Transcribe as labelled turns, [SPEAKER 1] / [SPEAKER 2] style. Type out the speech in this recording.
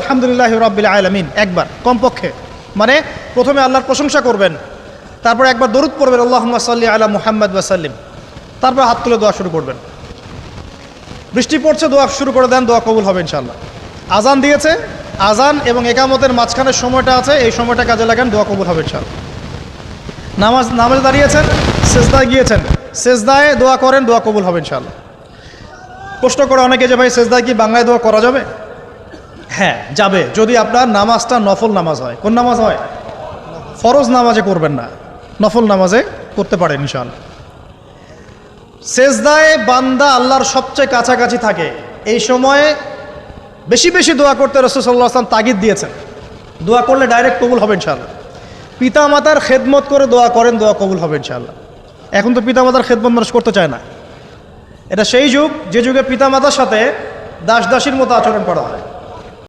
[SPEAKER 1] আলহামদুলিল্লাহ রাব্বিল আলামিন একবার কমপক্ষে, মানে প্রথমে আল্লাহর প্রশংসা করবেন, তারপর একবার দরুদ পড়বেন আল্লাহুম্মা সাল্লি আলা মুহাম্মাদ ওয়া সাল্লিম, তারপর হাত তুলে দোয়া শুরু করবেন। বৃষ্টি পড়ছে, দোয়া শুরু করে দেন, দোয়া কবুল হবে ইনশাআল্লাহ। আজান দিয়েছে, আজান এবং একামতের মাঝখানের সময়টা আছে, এই সময়টা কাজে লাগান, দোয়া কবুল হবে ইনশাআল্লাহ। নামাজে দাঁড়িয়েছেন, সেজদায় গিয়েছেন, সেজদায় দোয়া করেন, দোয়া কবুল হবে ইনশাআল্লাহ। প্রশ্ন করে অনেকে যে ভাই সেজদায় কি বাংলায় দোয়া করা যাবে? হ্যাঁ যাবে, যদি আপনার নামাজটা নফল নামাজ হয়। কোন নামাজ হয়? ফরজ নামাজে করবেন না, নফল নামাজে করতে পারেন ইনশাআল্লাহ। সেজদায় বান্দা আল্লাহর সবচেয়ে কাছাকাছি থাকে, এই সময়ে বেশি বেশি দোয়া করতে রাসূল সাল্লাল্লাহু আলাইহি ওয়াসাল্লাম তাগিদ দিয়েছেন। দোয়া করলে ডাইরেক্ট কবুল হবে ইনশাআল্লাহ। পিতা মাতার খেদমত করে দোয়া করেন, দোয়া কবুল হবে ইনশাআল্লাহ। এখন তো পিতা মাতার খেদমত মানুষ করতে চায় না। এটা সেই যুগ যে যুগে পিতা মাতার সাথে দাস দাসীর মতো আচরণ করা হয়।